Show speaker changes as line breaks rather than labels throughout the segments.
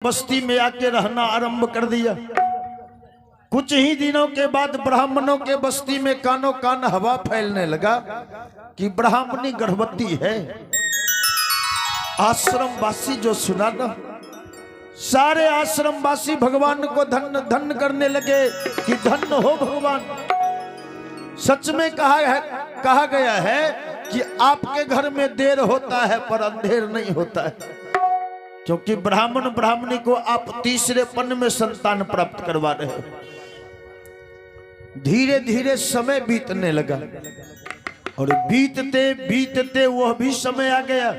बस्ती में आके रहना आरंभ कर दिया। कुछ ही दिनों के बाद ब्राह्मणों के बस्ती में कानों कान हवा फैलने लगा कि ब्राह्मणी गर्भवती है। आश्रमवासी जो सुना ना, सारे आश्रमवासी भगवान को धन्य धन्य करने लगे कि धन्य हो भगवान। सच में कहा गया है कि आपके घर में देर होता है पर अंधेर नहीं होता है, क्योंकि ब्राह्मण ब्राह्मणी को आप तीसरे पन में संतान प्राप्त करवा रहे हो। धीरे धीरे समय बीतने लगा और बीतते बीतते वह भी समय आ गया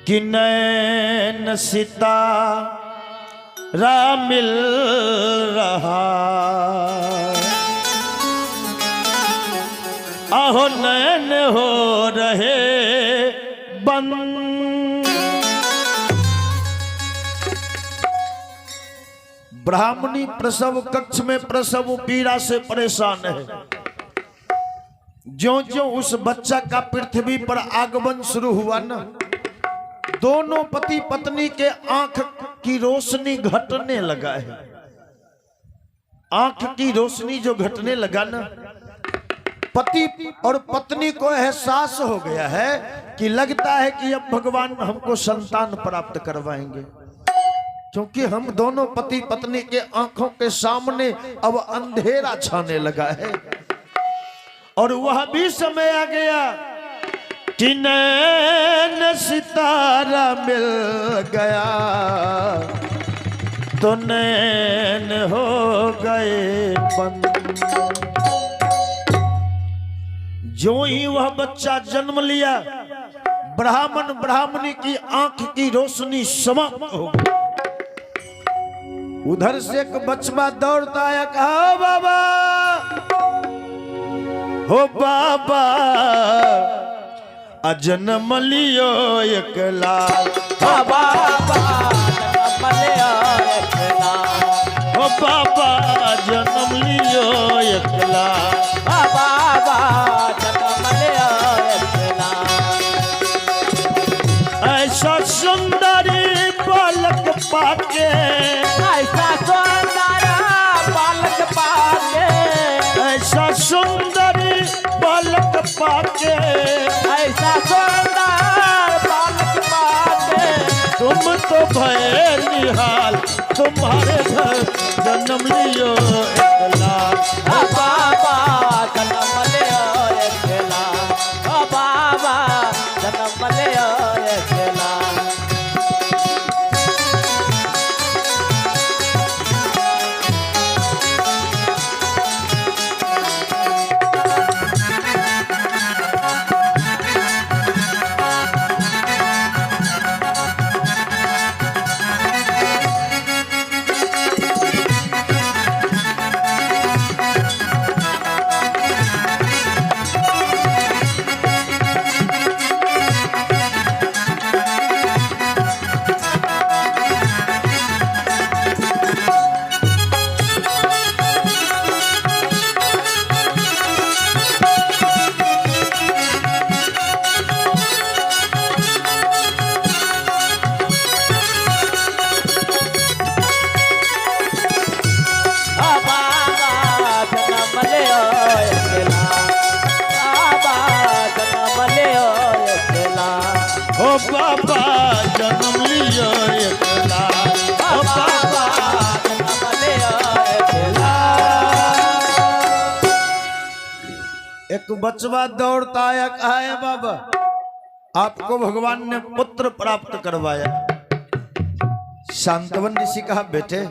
कि नैन सितारा मिल रहा, आहो नैन हो रहे बंद। ब्राह्मणी प्रसव कक्ष में प्रसव पीड़ा से परेशान है। ज्यों ज्यों उस बच्चा का पृथ्वी पर आगमन शुरू हुआ ना, दोनों पति पत्नी के आंख की रोशनी घटने लगा है। आंख की रोशनी जो घटने लगा ना, पति और पत्नी को एहसास हो गया है कि लगता है कि अब भगवान हमको संतान प्राप्त करवाएंगे, क्योंकि हम दोनों पति पत्नी के आंखों के सामने अब अंधेरा छाने लगा है। और वह भी समय आ गया कि नैन सितारा मिल गया तो नैन हो गए बंद। जो ही वह बच्चा जन्म लिया, ब्राह्मण ब्राह्मणी की आंख की रोशनी समाप्त हो गई। उधर से एक बचवा दौड़ता आया, कहा बाबा हो बाबा जन्म लियो एक लाल,
बाबा जन्म लियो एक लाल,
हो बाबा जन्म लियो एक लाल,
बाबा जन्म लियो एक लाल।
ऐसा सुंदरी बालक पाके,
ऐसा सुंदर बालक पाके,
ऐसा सुंदरी बालक पाके,
ऐसा सुंदर बालक पाके,
तुम तो भय निहाल, तुम्हारे घर जन्म लियो एक लाल,
बाबा जन्म लियो एक लाल, बाबा जन्म लियो एक लाल।
बाबा जन्म लियो एक लाल,
बाबा जन्म लियो एक लाल।
एक बचवा दौड़ता आया, कहा है बाबा आपको भगवान ने पुत्र प्राप्त करवाया। शांतवन ऋषि कहा, बेटे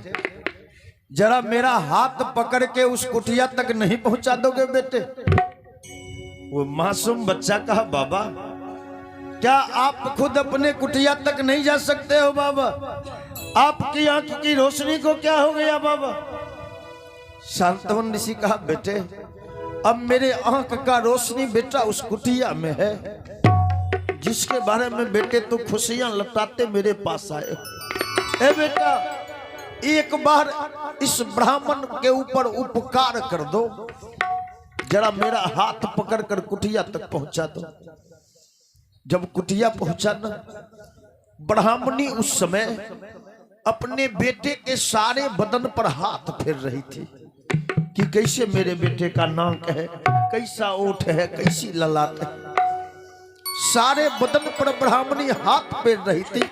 जरा मेरा हाथ पकड़ के उस कुटिया तक नहीं पहुंचा दोगे बेटे? वो मासूम बच्चा कहा, बाबा क्या आप खुद अपने कुटिया तक नहीं जा सकते हो बाबा? आपकी आंख की रोशनी को क्या हो गया बाबा? शांतवन ऋषि कहा, बेटे अब मेरे आंख का रोशनी बेटा उस कुटिया में है जिसके बारे में बेटे तू खुशियां लौटाते मेरे पास आए हो। ए बेटा एक बार इस ब्राह्मण के ऊपर उपकार कर दो, जरा मेरा हाथ पकड़कर कुटिया तक पहुंचा दो। जब कुटिया पहुंचा ना, ब्राह्मणी उस समय अपने बेटे के सारे बदन पर हाथ फेर रही थी कि कैसे मेरे बेटे का नाक है, कैसा ओठ है, कैसी ललाट है। सारे बदन पर ब्राह्मणी हाथ फेर रही थी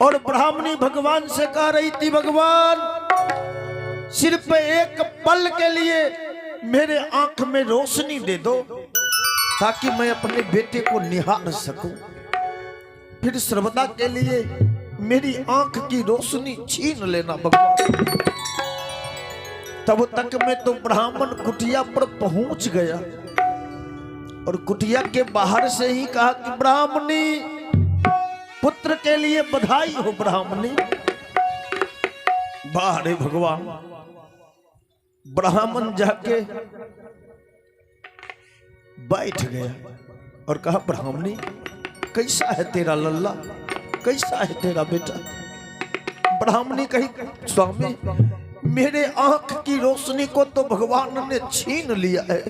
और ब्राह्मणी भगवान से कह रही थी, भगवान सिर्फ एक पल के लिए मेरे आंख में रोशनी दे दो ताकि मैं अपने बेटे को निहार सकूं, फिर सर्वदा के लिए मेरी आंख की रोशनी छीन लेना भगवान। तब तक मैं तो ब्राह्मण कुटिया पर पहुंच गया और कुटिया के बाहर से ही कहा कि ब्राह्मणी पुत्र के लिए बधाई हो ब्राह्मणी। बाहर भगवान ब्राह्मण जाके बैठ गया और कहा, ब्राह्मणी कैसा है तेरा लल्ला, कैसा है तेरा बेटा। ब्राह्मणी कही, स्वामी मेरे आंख की रोशनी को तो भगवान ने छीन लिया है,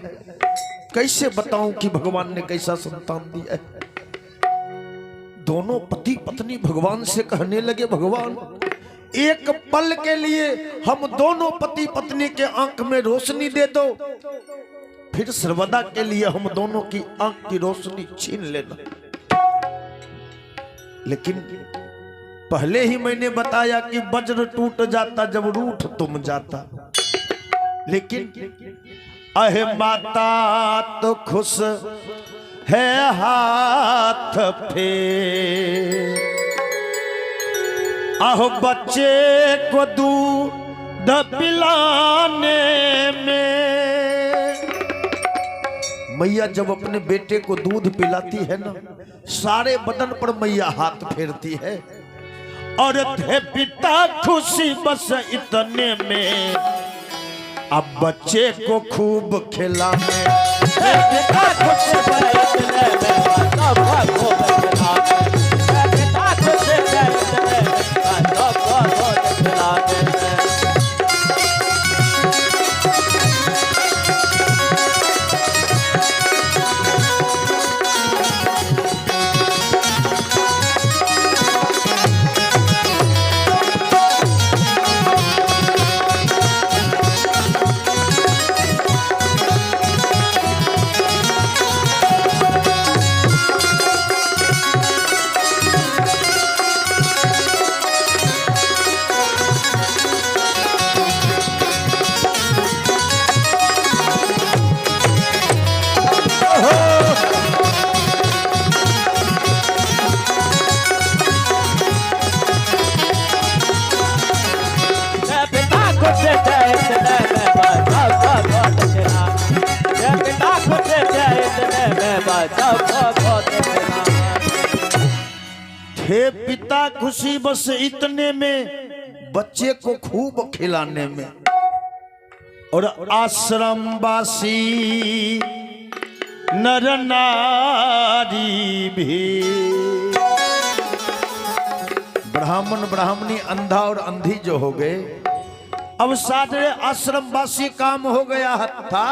कैसे बताऊं कि भगवान ने कैसा संतान दिया है। दोनों पति पत्नी भगवान से कहने लगे, भगवान एक पल के लिए हम दोनों पति पत्नी के आंख में रोशनी दे दो, फिर सर्वदा के लिए हम दोनों की आंख की रोशनी छीन लेना। लेकिन पहले ही मैंने बताया कि वज्र टूट जाता जब रूठ तुम जाता। लेकिन अहे माता तो खुश है हाथ फेर, आहो बच्चे को दूध पिलाने में। मैया जब अपने बेटे को दूध पिलाती है ना, सारे बदन पर मैया हाथ फेरती है और थे पिता खुशी बस इतने में, अब बच्चे को खूब खिलाने।
पिता खुशी बस इतने में, सब खूब खिलाने। पिता खुशी बस इतने में, सब खूब खिलाने।
हे पिता खुशी बस इतने में, बच्चे को खूब खिलाने में। और आश्रम वासी नर नारी भी, ब्राह्मण ब्राह्मणी अंधा और अंधी जो हो गए, अब सारे आश्रम वासी काम हो गया था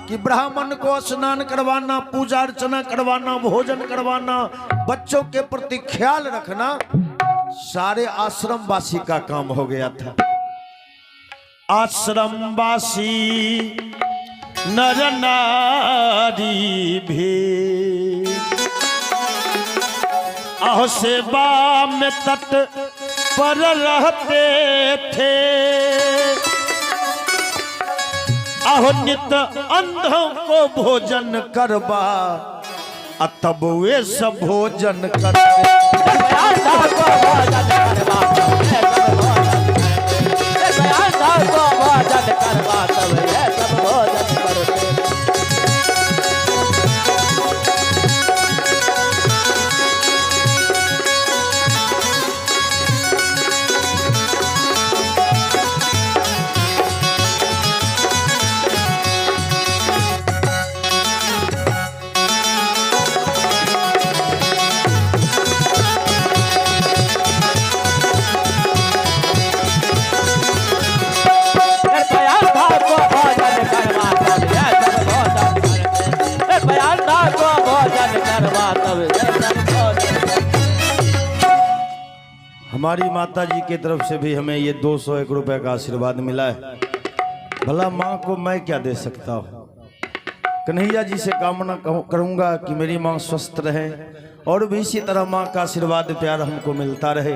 कि ब्राह्मण को स्नान करवाना, पूजा अर्चना करवाना, भोजन करवाना, बच्चों के प्रति ख्याल रखना सारे आश्रम वासी का काम हो गया था। आश्रम वासी नर नारी भी आहो सेवा में तट पर रहते थे, आहो नित अंधों को भोजन करवा, तब वे सब भोजन करते। हमारी माता जी की तरफ से भी हमें ये 201 रुपए का आशीर्वाद मिला है। भला माँ को मैं क्या दे सकता हूँ। कन्हैया जी से कामना करूँगा कि मेरी माँ स्वस्थ रहे और भी इसी तरह माँ का आशीर्वाद प्यार हमको मिलता रहे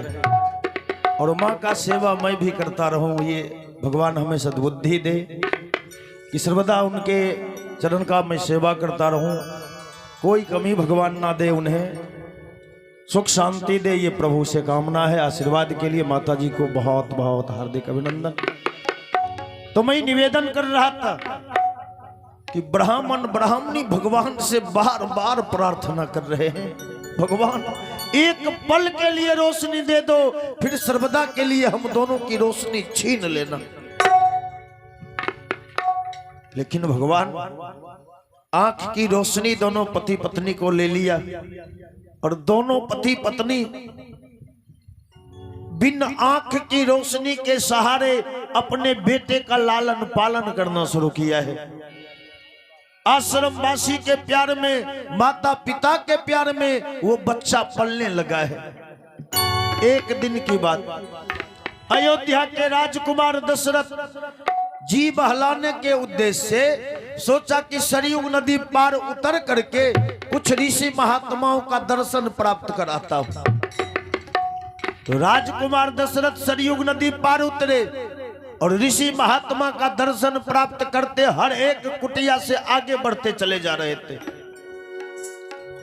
और माँ का सेवा मैं भी करता रहूँ। ये भगवान हमें सद्बुद्धि दे कि सर्वदा उनके चरण का मैं सेवा करता रहूँ, कोई कमी भगवान ना दे, उन्हें सुख शांति दे, ये प्रभु से कामना है। आशीर्वाद के लिए माता जी को बहुत बहुत हार्दिक अभिनंदन। तो मैं निवेदन कर रहा था कि ब्राह्मण ब्राह्मणी भगवान से बार बार प्रार्थना कर रहे हैं, भगवान एक पल के लिए रोशनी दे दो, फिर सर्वदा के लिए हम दोनों की रोशनी छीन लेना। लेकिन भगवान आंख की रोशनी दोनों पति पत्नी को ले लिया और दोनों पति पत्नी बिन आंख की रोशनी के सहारे अपने बेटे का लालन पालन करना शुरू किया है। आश्रमवासी के प्यार में, माता पिता के प्यार में वो बच्चा पलने लगा है। एक दिन की बात, अयोध्या के राजकुमार दशरथ जी बहलाने के उद्देश्य से सोचा कि सरयू नदी पार उतर करके कुछ ऋषि महात्माओं का दर्शन प्राप्त कराता हूं। तो राजकुमार दशरथ सरयू नदी पार उतरे और ऋषि महात्मा का दर्शन प्राप्त करते हर एक कुटिया से आगे बढ़ते चले जा रहे थे।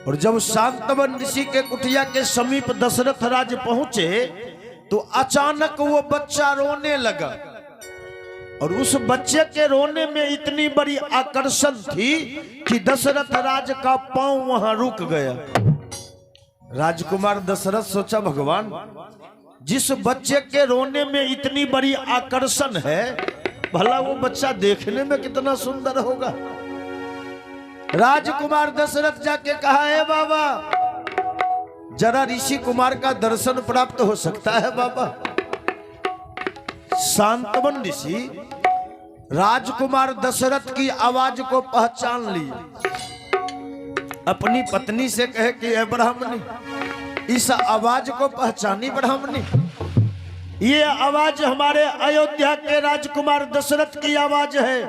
और जब शांतवन ऋषि के कुटिया के समीप दशरथ राज पहुंचे तो अचानक वो बच्चा रोने लगा और उस बच्चे के रोने में इतनी बड़ी आकर्षण थी कि दशरथ राज का पांव वहां रुक गया। राजकुमार दशरथ सोचा, भगवान जिस बच्चे के रोने में इतनी बड़ी आकर्षण है, भला वो बच्चा देखने में कितना सुंदर होगा। राजकुमार दशरथ जाके कहा, है बाबा जरा ऋषि कुमार का दर्शन प्राप्त हो सकता है बाबा। शांतवन ऋषि राजकुमार दशरथ की आवाज को पहचान ली, अपनी पत्नी से कहे कि हे ब्राह्मणी, इस आवाज को पहचानी ब्राह्मणी? ये आवाज हमारे अयोध्या के राजकुमार दशरथ की आवाज है।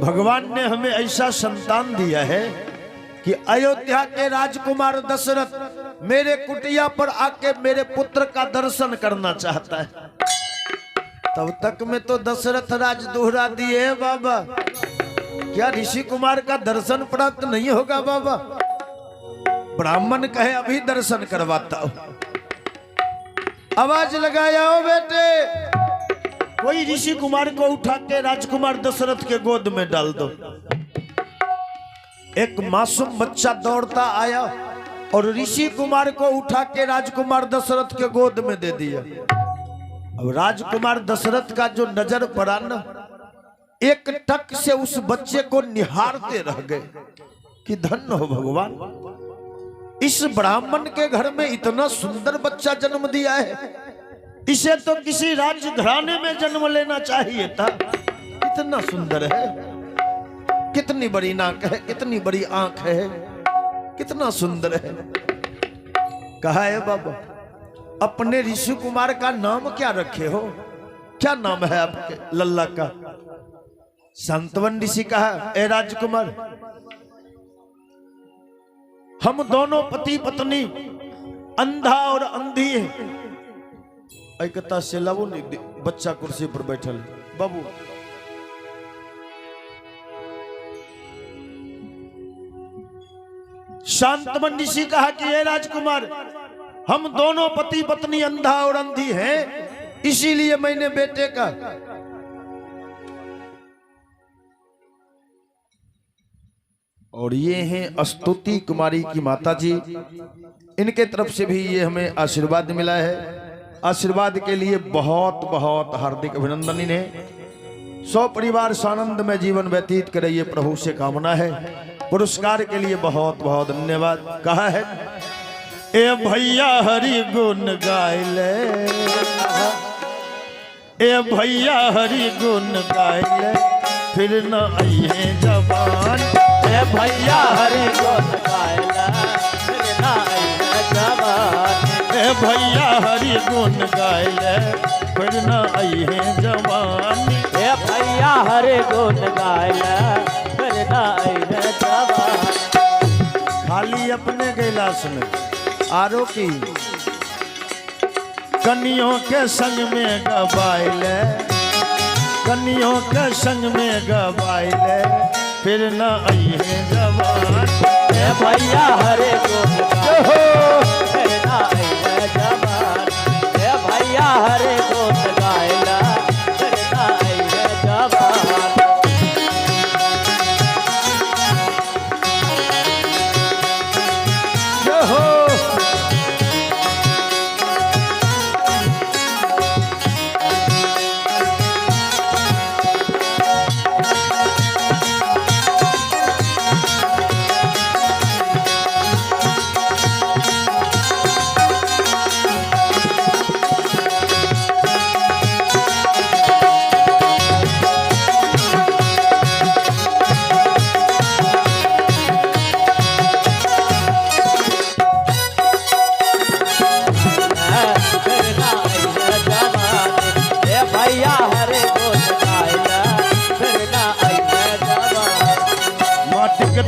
भगवान ने हमें ऐसा संतान दिया है कि अयोध्या के राजकुमार दशरथ मेरे कुटिया पर आके मेरे पुत्र का दर्शन करना चाहता है। तब तक में तो दशरथ राज दोहरा दिए, बाबा क्या ऋषि कुमार का दर्शन प्राप्त नहीं होगा बाबा? ब्राह्मण कहे अभी दर्शन करवाता हूं। आवाज लगाया, हो बेटे कोई ऋषि कुमार को उठा के राजकुमार दशरथ के गोद में डाल दो। एक मासूम बच्चा दौड़ता आया और ऋषि कुमार को उठा के राजकुमार दशरथ के गोद में दे दिया। अब राजकुमार दशरथ का जो नजर पड़ा ना, एक टक से उस बच्चे को निहारते रह गए कि धन्य हो भगवान, इस ब्राह्मण के घर में इतना सुंदर बच्चा जन्म दिया है, इसे तो किसी राजघराने में जन्म लेना चाहिए था। कितना सुंदर है, कितनी बड़ी नाक है, कितनी बड़ी आंख है, कितना सुंदर है। कहा है बाबा अपने ऋषि कुमार का नाम क्या रखे हो? क्या नाम है आपके लल्ला का? शांतवन ऋषि कहा, ए राजकुमार हम दोनों पति पत्नी अंधा और अंधी है। एकता से लाओ, बच्चा कुर्सी पर बैठल बाबू। शांतवन ऋषि कहा कि हे राजकुमार हम दोनों पति पत्नी अंधा और अंधी हैं, इसीलिए मैंने बेटे का और ये हैं स्तुति कुमारी की माता जी, इनके तरफ से भी ये हमें आशीर्वाद मिला है। आशीर्वाद के लिए बहुत बहुत हार्दिक अभिनंदन इन्हें। सौ परिवार सानंद में जीवन व्यतीत करे, ये प्रभु से कामना है। पुरस्कार के लिए बहुत बहुत धन्यवाद। कहा है, ए भैया हरि गुण गायले, ए भैया हरि गुण गायले, फिर न आइए जवान।
ए भैया हरि गुण गायले, फिर न आइए जवान।
ए भैया हरि गुण गायले फिर न आई है जवानी।
ए भैया हरे गुण गायला फिर ना आई है जवानी।
खाली अपने कैलाश में आरो की कनियों के संग में गवाइले, कनियों के संग में गवाइले फिर न आई है जवान।
ए भैया हरे गुण गायला फिर ना आई है जवानी। ए भैया हरे गुण गायला फिर ना आई है जवानी।
हो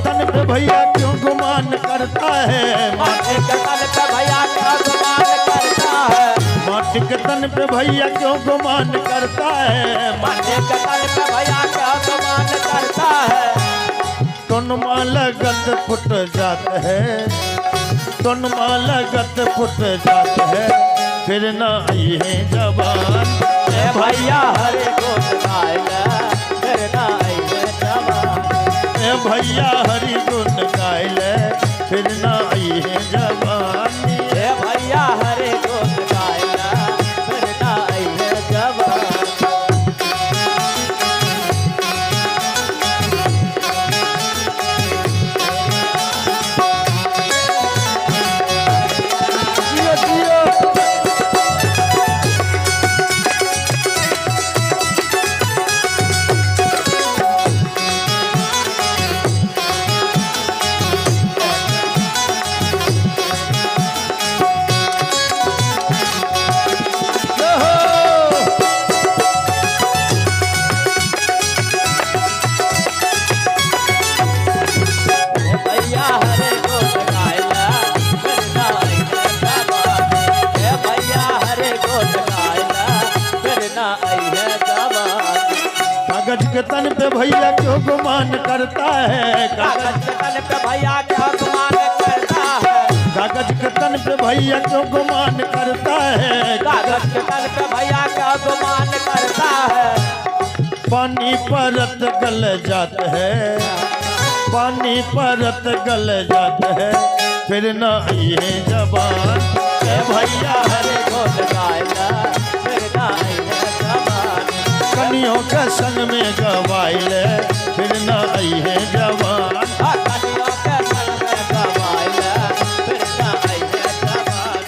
तन पे भैया क्यों गुमान करता है,
माटी के तन पे भैया क्यों गुमान करता है,
माटी के तन पे भैया क्यों गुमान करता है,
माटी के तन पे भैया क्यों गुमान करता है।
तुन मालगत फुट जात है, तुन मालगत फुट जात है फिर न आई है जवान।
ए भैया हरे गुण गायला फिर ना आई है जवान।
ए भैया हरि गुण गायले फिर न आई है जवानी।
ए भैया हरे गुण गायला फिर ना आई है जवान।
जियो जियो
भैया हरे गुण गायला फिर ना आई है जवान। ए भैया हरे गुण गायला फिर ना आई है जवान।
कागज के तन पे भैया क्यों गुमान करता है,
कागज के तन पे भैया क्या गुमान करता है,
कागज के तन पे भैया क्यों गुमान करता है,
कागज के तन पे भैया क्या गुमान करता है।
पानी परत गल जात है, पानी परत गल जात है फिर न आई है जवान।
ए भैया हरे गुण गायला फिर ना आई है जवान।
कनियों के संग में गवाइले फिर न आई है जवान।
कनियों के संग में गवाइला फिर ना आई है जवान।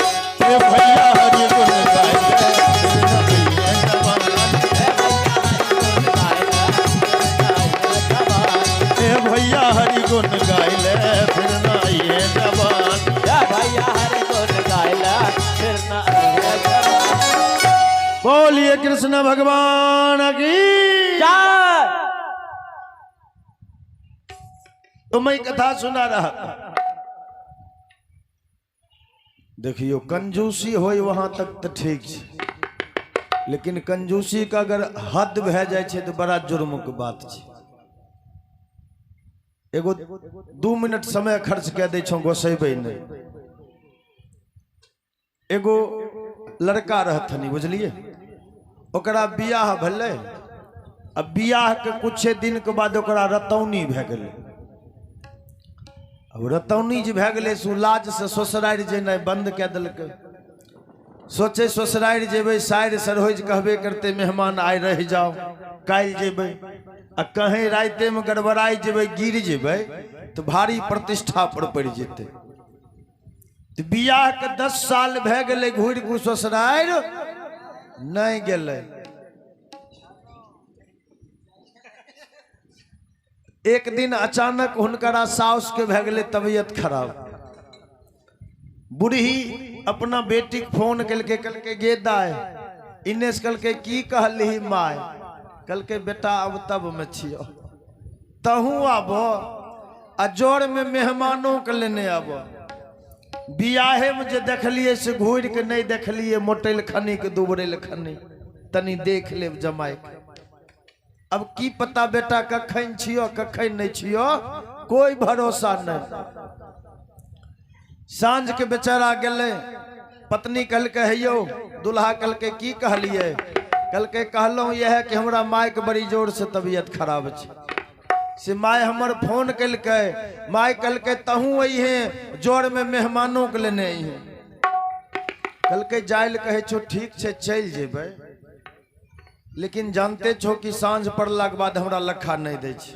ए भैया हरि गुण गाइले फिर न आई है जवान।
ए भैया हरे गुण गायला फिर ना आई है जवान।
ए भैया हरि गुण गाइले फिर न आई है जवान।
ए भैया हरे गुण गायला फिर ना आई है जवान।
बोलिए कृष्ण भगवान की
जय।
तो मैं कथा सुना रहा था। देखियो कंजूसी हो वहां तक तो ठीक है, लेकिन कंजूसी का अगर हद भे जाए छे तो बड़ा जुर्म के बात छे। एगो 2 मिनट समय खर्च के दे छो गोसेबे नहीं। एगो लड़का रहथनी बुझलिए, ओकरा बियाह भले, अब बियाह के कुछ दिन के बाद ओकरा रतौनी भे गेलै। अब रतौनी जे भे गेलै से लाज से ससुरारि जेनाइ बंद कए देलकै। सोचे ससुरारि जेबै, साइर सरोज कहबे करते मेहमान आइ रह जाओ, काल्हि जेबै आ कहीं राते में गड़बड़ाई जेबै, गिर जेबै तो भारी प्रतिष्ठा पर पड़ जेतै। तो बियाह के 10 साल भे गेलै, घुरि घुरि ससुरारि नहीं गेलै। एक दिन अचानक हुनकरा साउस के भे गेलै तबियत खराब। बूढ़ी अपना बेटी के फोन कल के गे दाय इन्ने से कल के की कहली माय कल के बेटा अब तब में छियो तहू आबो आ जोर में मेहमानों के लेने आबो बियाहे में जे देखलिए से घूर के नहीं देखलिए मोटेल खनी के दुबरेल खनी तनी देख ले जमाई के अब की पता बेटा कखन छियो कखन नहीं छियो कोई भरोसा नहीं। सांझ के बेचारा गेले पत्नी कल के हेयो दुल्हा कल के की कहलिए कल के कहलो यह है कि हमरा माय के बड़ी जोर से तबीयत खराब है से माय हमर फोन कल के माय कल के तहू आई है जोर में मेहमानों के लेने आई है कल के जाइल कहे छो ठीक से चल जेबे लेकिन जानते छो कि सांझ पड़ला के बाद हमरा लखा नहीं दे छे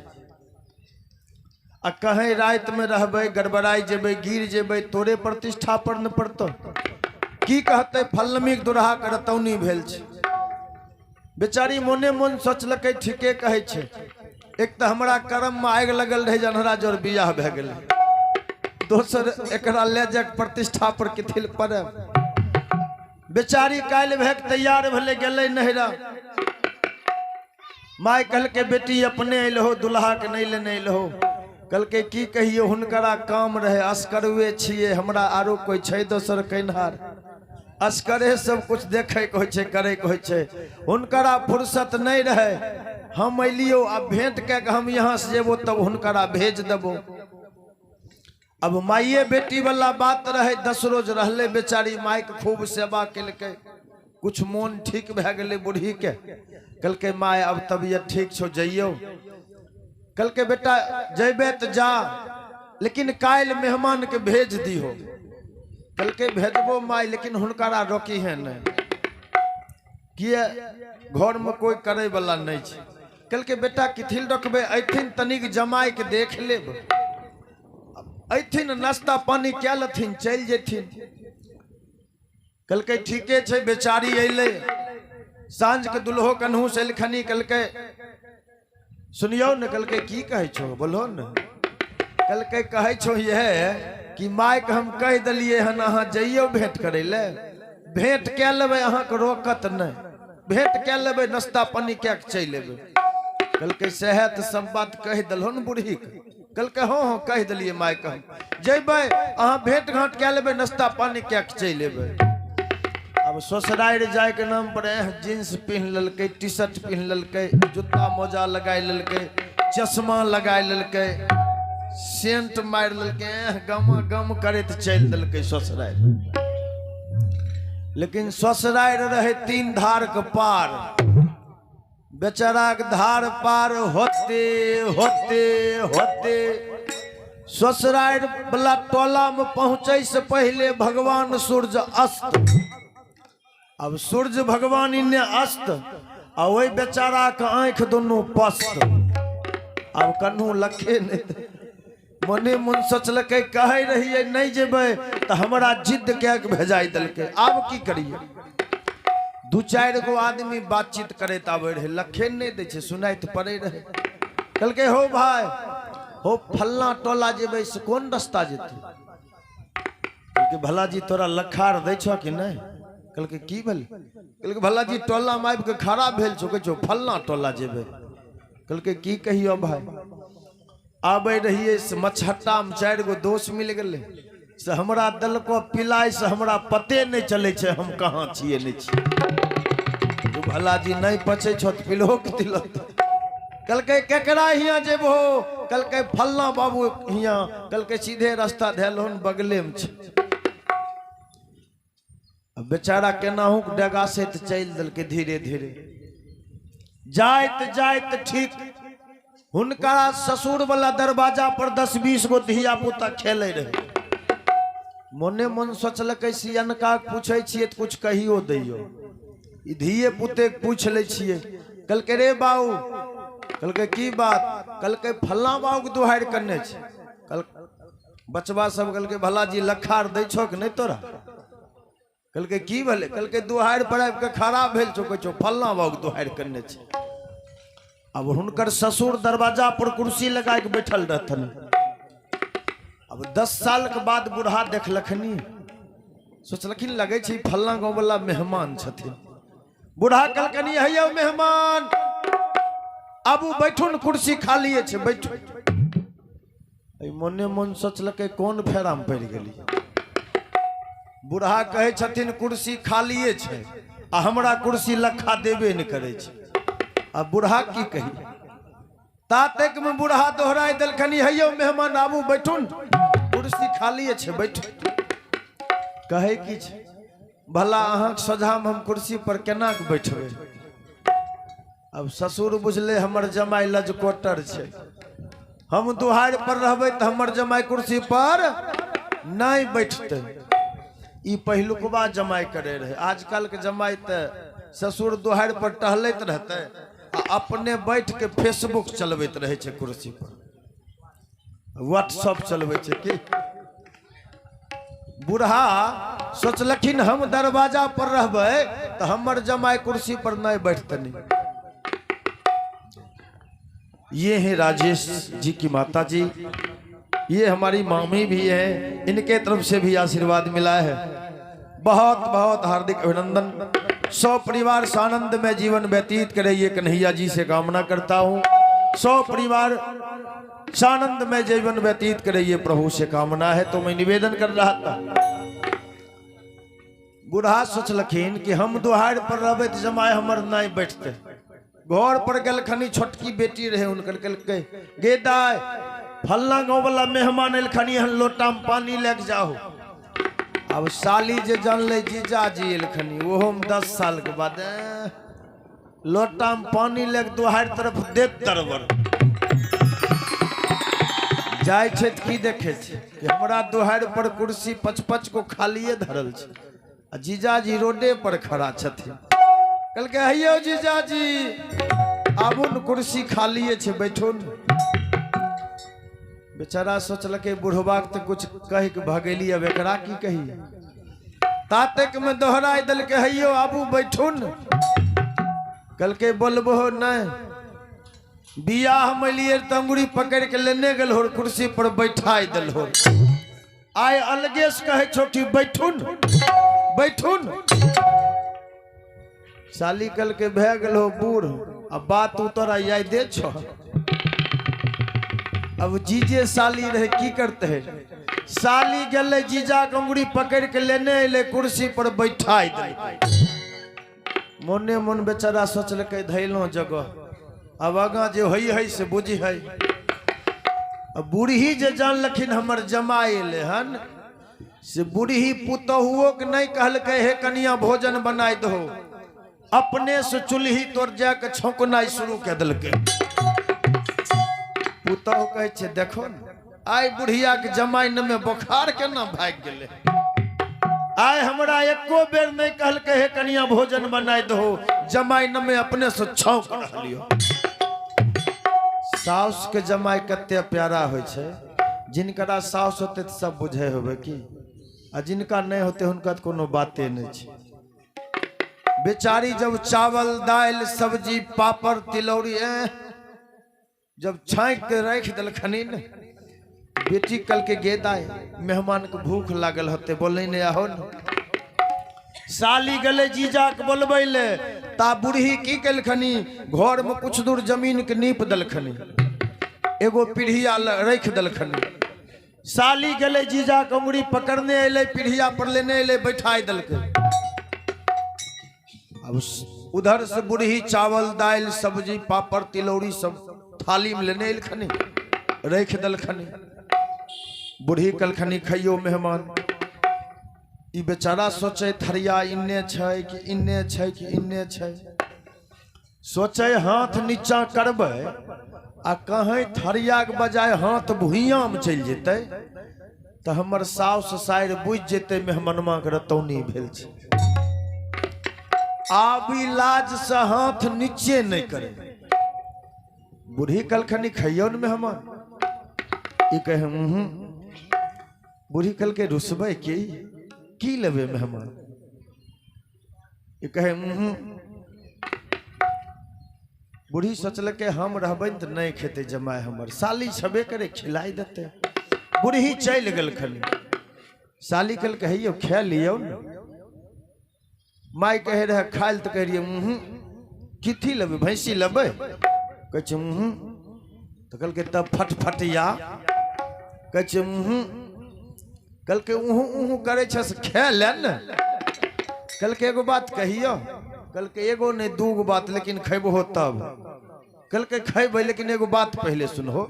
आ कहीं रात में रहबे गड़बड़ाई जेबे गिर जेबे तोरे प्रतिष्ठा पर न पड़तो की कहते फलमी दुरहा के रतौनी भेल छे बेचारी मोने मन सोचलकै ठीके कहे छे एक तो हमरा कर्म में आग लगल रहे जनहरा जोर बियाह भे गेल दोसर एकरा ले जाके प्रतिष्ठा पर किथिल पड़े बेचारी काल भे तैयार भले गेले नहरा माय कल के बेटी अपने अइलहो दुल्हा के नहीं लेने अइलहो कल के की कहियो हुनकरा काम रहे अस्करुए छिए हमरा आरो कोई छै दोसर कन्हार अस्करे सब कुछ देखे के होय छै करे के होय छै हुनकरा फुर्सत नहीं रहे हम अलियो अब भेंट के हम यहाँ से जेबो तब हुनकरा भेज देबो अब माइये बेटी वाला बात रहे 10 रोज रहले बेचारी माय के खूब सेवा केलकै कुछ मन ठीक भे गेले बूढ़ी के कल के माय अब तबीयत ठीक छो जइयो कल के बेटा जेबे तो जा लेकिन काल मेहमान के भेज दी हो कल के भेजबो माय लेकिन हुनकरा रोकी है नहीं किए घर में कोई करे वाला नहीं छै कल के बेटा किथिल रखबे ऐथिन तनिक जमाई के देख लेब ऐथिन नाश्ता पानी क्या लथिन चल जेथिन कल के ठीके छै बेचारी अइले सांझ के दुल्हो कन्हू से खनी कल के सुनियो न कल के की कहे छो बोलो न कल के कहे छो यह कि माय के हम कह दिलिए हन अहाँ जइयो भेंट करे ले भेंट क्या लेबे अहाँ के रोकत नहीं भेंट क्या लेबे नाश्ता पानी क्या चल लेबे कल के सेहत सब बात कह दलहो न बूढ़ी कल के हाँ हाँ कह दिलिए माय के हम जेबे अहाँ भेंट घाट क्या लेबे नाश्ता पानी क्या चल लेबे अब ससुराल जाए के नाम पर जींस पहन ललके टी शर्ट पहन ललके जूता मोजा लगाए ललके चश्मा लगाए ललके सेंट मार ललके गम गम करत चल दलके ससुराल लेकिन ससुराल रहे 3 धार के पार बेचारा के धार पार होते होते होते ससुराल वाला टोला में पहुंचे से पहले भगवान सूर्य अस्त अब सूर्य भगवान इन्ने अस्त आ वही बेचारा के आंख दोनों पस्त अब कन्हू लखे नहीं मने मन सोचलकै कहे रहिए नहीं जेबे तो हमरा जिद क्या के भेजाई दलके अब की करिए 2-4 गो आदमी बातचीत करे आवे रहे लखे नहीं दे छे सुनाई तो पड़े रहे कल के हो भाई हो फल्ला टोला जेबे से कौन रास्ता जेते भला जी तोरा लखार दे छो कि नहीं कल के की भेल कल के भला जी टोला में आबि के खड़ा भेल छो कहै छो फल्ला टोला जेबे कल के की कहियो भाई आबे रहिए से मछट्टा में 4 गो दोस्त मिल गेले से हमरा दल को पिलाय से हमरा पते नहीं चले छे हम कहाँ छिए नहीं छी तू भला जी नहीं पछे छो त पिलो के दिलो कल के केकरा हिया जेबो कल के फल्ला बाबू हिया कल के सीधे रास्ता धेलोन बगले में छे बेचारा केनाहू डेगा से चल दल के धीरे धीरे जाइत जाइत ठीक हुनका ससुर वाला दरवाजा पर 10-20 गो धिया पुता खेले रहे मोने मन सोचलकै सियनका पूछे छिए तो कुछ कहियो दैयो ई धिये पुते पूछ ले छिए कल के रे बाऊ कल के की बात कल के फल्ला बाऊ के दुहार करने छै कल बचवा सब कल के भला जी लखार दै छो कि नहीं तोरा कल के की भले कल के दुहार पर आबि के खराब भेल छो कहै छो फल्ला बाऊ के दुहार करने छै अब हुनकर ससुर दरवाजा पर कुर्सी लगा के बैठल रहथन अब 10 साल के बाद बूढ़ा देखलखनी सोचलखिन लगे छै फल्ला गाँव वाला मेहमान छथिन। बूढ़ा कहलकनी है मेहमान आबू बैठू न कुर्सी खाली छै बैठू। मोने मन सोचलकै कौन फेरा में पड़ गेली। बूढ़ा कहे छथिन कुर्सी खालिए छै आ हमरा कुर्सी लखा देबे न करे छै। आ बूढ़ा की कही तातक में बूढ़ा दोहराई देलखनी है मेहमान आबू बैठू कुर्सी खाली छै बैठू। कहे की छै भला अहाँ सोझा में हम कुर्सी पर केना के बैठबे। अब ससुर बुझले हमर जमाई लजकोटर छै, हम दुहार पर रहबे तो हमर जमाई कुर्सी पर नहीं बैठते। ई पहिलुकबा जमाई करे रहे। आजकल के जमाई तो ससुर दुहार पर टहलैत रहते अपने बैठ के फेसबुक चलबैत रहे छे कुर्सी पर, व्हाट्सएप चलबे छे की। बूढ़ा सोचलखिन हम दरवाजा पर रहबे तो हमर जमाई कुर्सी पर नहीं बैठतनी। ये है राजेश जी की माता जी, ये हमारी मामी भी है, इनके तरफ से भी आशीर्वाद मिला है। बहुत बहुत हार्दिक अभिनंदन। 100 परिवार सानंद में जीवन व्यतीत करे ये कन्हैया जी से कामना करता हूँ। 100 परिवार सानंद में जीवन व्यतीत करे ये प्रभु से कामना है। तो मैं निवेदन कर रहा था। बूढ़ा सोचलखिन कि हम दुहार पर रहबे तो जमाई हमर नहीं बैठते। घर पर गलखनी छोटकी बेटी रहे उनकर कहलकै गे दाय फल्ला गाँव वाला मेहमान एलखनी हन लोटा में पानी लेके जाओ। अब साली जे जानले जीजा जी एलखनी वो हम 10 साल के बाद लोटा में पानी लेके दुहार तरफ देत दरबर जाय छै की देखे छै कि हमरा दुहार पर कुर्सी 5-5 को खालिए धरल छै आ जीजा जी रोडे पर खड़ा छथिन। कहलकै हैयो जीजा जी आबू न कुर्सी खालिए छै बैठू न। बेचारा सोचलकै बुढ़वा के तो कुछ कह के भगेली अब एकरा की कही। तातक में दोहराई देलकै हैयो आबू बैठू न। कहलकै बोलबो नहीं बियाह में लिए तंगुरी पकड़ के लेने गेल हो कुर्सी पर बैठाई दिल हो। आय अलगे से कहे छो कि बैठू न बैठू न। साली कल के भे गलो बूढ़ अब बात उतरा यादे छो। अब जीजे साली रहे की करते है साली गले जीजा कंगुड़ी पकड़ के लेने अले कुर्सी पर बैठाई दे। मोने मन बेचारा सोचलकै धैलो जगह अब आगा जो है से बुझी है। अब बूढ़ी जे जानलखिन हमर जमाई एले हन से बूढ़ी पुतहुओ के नहीं कहलकै हे कनिया भोजन बनाई दो, अपने से चूल्ही तोड़ जाके छौंकनाई शुरू कर दिलकै। पुतहु कहे छे देखो न आय बुढ़िया के जमाई न में बुखार केना भाग गेले। आय हमरा एको बेर नहीं कहलकै हे कनिया भोजन बनाई दो, जमाई न में अपने से छौंक रहलियो। साउस के जमाई कते प्यारा होय छे। जिनकरा साउस होते तो सब बुझे होबे की, आ जिनका नहीं होते उनका तो कोनो बाते नहीं छे। बेचारी जब चावल दाल सब्जी पापड़ तिलौरी जब छाँक के रख दिलखनी न, बेटी कल के गेदाय मेहमान के भूख लागल होते बोले ने आहो न। साली गले जीजा के बोलबे ले ता बूढ़ी की कलखनी घर में कुछ दूर जमीन के नीप दलखनी एगो पीढ़िया रख दलखनी। साली गले जीजा के उंगली पकड़ने अले पीढ़िया पर लेने अले बैठाई दलके। अब उधर से बूढ़ी चावल दाल सब्जी पापड़ तिलौरी सब थाली में लेने अलखनी रख दलखनी। बूढ़ी कलखनी खइयो मेहमान। ई बेचारा सोचे थरिया इन्ने छै कि इन्ने छै कि इन्ने छै। सोचे हाथ नीचा करबे आ कहीं थरिया के बजाय हाथ भुइया में चल जेते तो हमर साउस साइर बुझ जेते मेहमानमा के रतौनी भेल छै। आबी लाज से हाथ नीचे नहीं करे। बूढ़ी कलखनी खइयो न मेहमान। ई कहे बूढ़ी कल के रुसबे की लेबे मेहमान। ई कहे बूढ़ी सोचल के हम रहबे तो नहीं खेते जमाए हमर साली छबे करे खिलाई देते। बूढ़ी चल गल खनी साली कल कहियो खा लियो न माई कहे रहे खाइल तो कह रही किथी लेबे भैंसी लेबे कह तो कल के तब फटफटिया कह कल के उहू करे छस खा ले न कल के एगो बात कहियो कल के एगो नहीं दूगो बात लेकिन खेबो तब कल के खेबे लेकिन एगो बात पहले सुनहो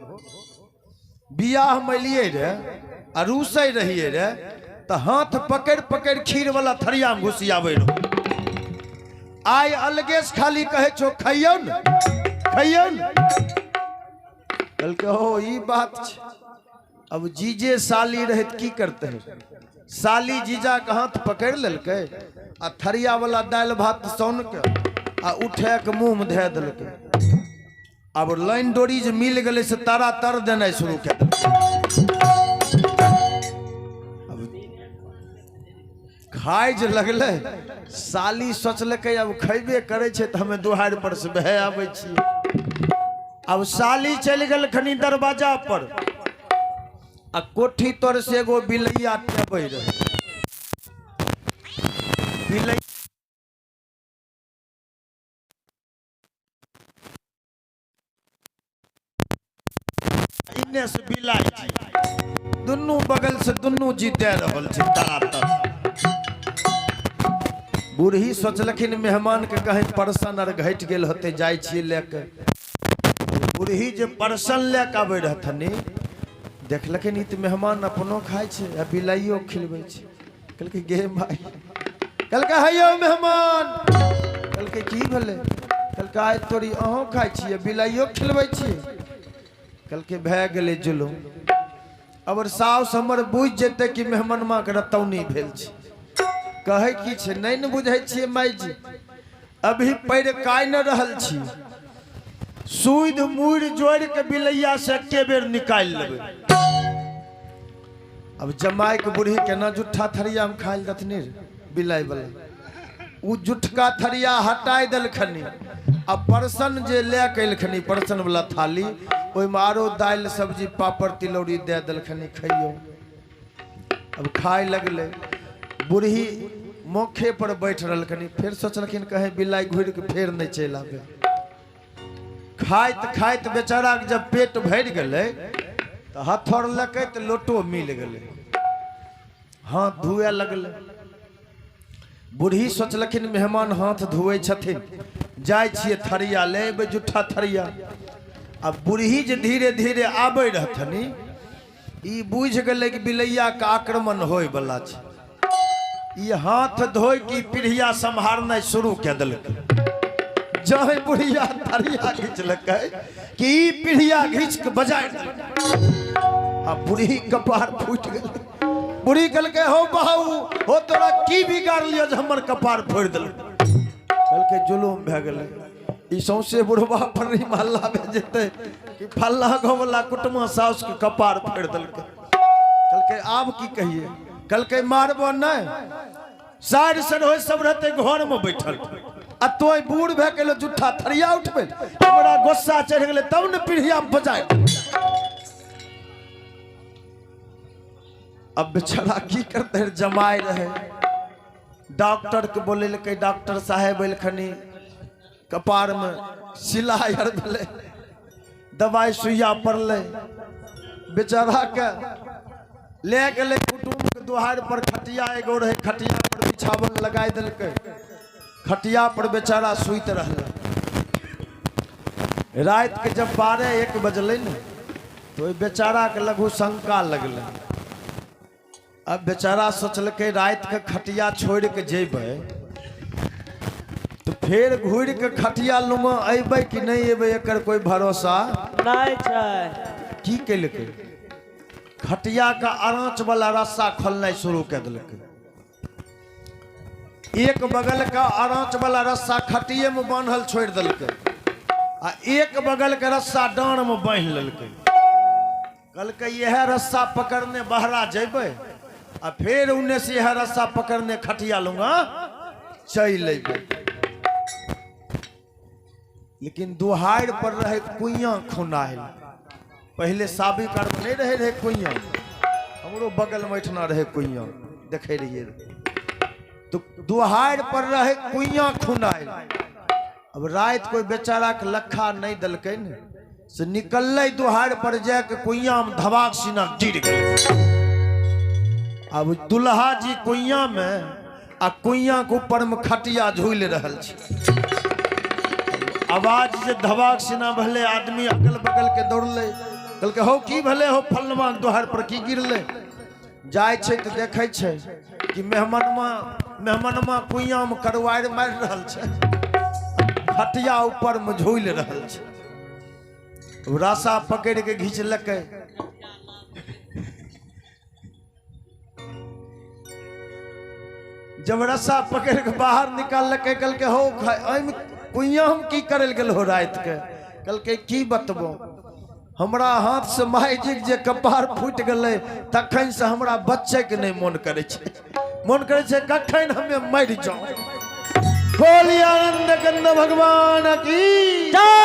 बियाह में लिए रे आ रूसै रहिए रे तो हाथ पकड़ पकड़ खीर वाला थरिया में घुसियाबे रहो आय अलगे से खाली कहे छो खइयो न कल के हो ई बात छ अब जीजे साली रहे की करते हैं साली जीजा के हाथ पकड़ ललके आ थरिया वाला दाल भात सौन के आ उठे के मुंह में धे दिलके अब लाइन डोरी जे मिल गए से तारा तर देना शुरू कर खाए जे लगले साली सोचलकै अब खैबे करे छे तो हमें दुहार पर से बह आबै छी अब साली चल गल खनी दरवाजा पर आ कोठी तर से एगो बिलैया टेबै रहे बिलैया इन्ने से बिलाई दुनू बगल से दुनू जी दे रहल छै तारा बूढ़ी सोचलखिन मेहमान के कहीं परसन आर घट गेल होते जाय छिए लेके बूढ़ी जे परसन लेके आबे रहथनी देखलखिन ई त मेहमान अपनो खाय छै आ बिलाइयो खिलबै छै कहलकै गे माई कहलकै हैयो मेहमान कहलकै की भेलै कहलकै आइ तोरी अहों खाय छिए बिलाइयो खिलबै छिए कहलकै भए गेलै जुलूम अबर साउस हमर बुझ जेतै कि मेहमानमा के रतौनी भेल छै कहे की छै नहीं न बुझै छिए माई जी अभी पैर काय न रहल छी सूद मुड़ जोड़ के बिलैया से एके बेर निकाल लेबै अब जमाई के बूढ़ी केना जुठा थरिया में खाइल दथनी बिलाई वाला उ जुठका थरिया हटाई देलखनी आ परसन जे ले के एलखनी परसन वाला थाली ओइ में आरो दाल सब्जी पापड़ तिलौरी दे देलखनी खइयो अब खाए लगले बूढ़ी मोखे पर बैठ रहलखनी फिर सोचलखिन कहे बिलाई घुर के फिर नहीं चल आवे खाइत खाइत बेचारा के जब पेट भर गए तो हथौड़ लके तो लोटो मिल गए हाथ धुए लगले बूढ़ी सोचलखिन मेहमान हाथ धुए छथिन जाय छिए थरिया ले अबे जुठा थरिया अब बूढ़ी जे धीरे धीरे आबे रहथनी ई बुझ गए कि बिलैया का आक्रमण होय वाला छै ये हाथ धोई की पीढ़िया संहारना शुरू कर दिलक जहे बुढ़िया थरिया घिंचलक कि पीढ़िया घिंच के बजाय आ बूढ़ी कपार फूट गई बूढ़ी कहलकै हो बहू हो तोरा की बिगाड़ लियो जे हमर कपार फोड़ दिलक कहलकै जुलूम भए गेलै ई सौंसे बुढ़वा पर महल्ला में जेते कि फल्ला गाँव वाला कुटुमा साउस के कपार फोड़ दिलक कहलकै आब की कहिए कहलकै मारबो नहीं साइड से हो सब रहते घर में बैठल आ तोय बूढ़ भए गेलो जुठा थरिया उठबे हमरा गुस्सा चढ़ गेले तब न पीढ़िया बजाय अब बेचारा की करते जमाई रहे डॉक्टर के बोले लके डॉक्टर साहेब एलखनी कपार में सिलाई हर भेले दवाई सुइया पड़ले बेचारा के ले गए कुटुम्ब के दुहार पर खटिया एगो रहे खटिया पर बिछावन लगाई दिलके खटिया पर बेचारा सुइत रहले रात के जब 12-1 बजले न तो बेचारा के लघु शंका लगले अब बेचारा सोचलके रात के खटिया छोड़ के जेबे तो फिर घूर के खटिया लुमा अबे कि नहीं अबे एकर कोई भरोसा
नहीं छै
की केलके खटिया का आंच वाला रस्सा खोलना शुरू कर दिलके एक बगल का आंच वाला रस्सा खटिये में बांधल छोड़ दिलके आ एक बगल के रस्सा डांड में बांध लेलके कहलकै यह रस्सा पकड़ने बहरा जेबे आ फिर उन्ने से यह रस्सा पकड़ने खटिया लूंगा चल अबे लेकिन दुहार पर रहे कुइया खुनाइल पहले साबिक नहीं रहे कुइया हमरो बगल में बैठना रहे कुइया देखे रहिए तो दुहार पर रहे कुइया खुनाइल। अब रात कोई बेचारा के लखा नहीं दलकै न से निकल दुहार पर जाके कुइया में धबाक सीना गिर गए। अब दुल्हा जी कुइया में आ कुइया के ऊपर में खटिया झूल रहल छै। आवाज से धबाक सीना भले आदमी अगल बगल के दौड़ले कहल के हो की भले हो फलनवा दुहार पर की गिरले जाय छै तो देखे छै कि मेहमानमा कुइया में करवार मार रहल छै खटिया ऊपर में झूल रहल छै। रासा पकड़ के घींचलकै जब रस्सा पकड़ के बाहर निकाललकै कहल के हो कुइया हम की करल गेल हो रात के कहल के की बतबो हमरा हाथ से माइजिक जे कपार फूट गले तखन से हमरा बच्चे के नहीं मन करे छै। मन करे छै कखन हमें मर जाऊं। बोलिए आनंद कंद भगवान की जय।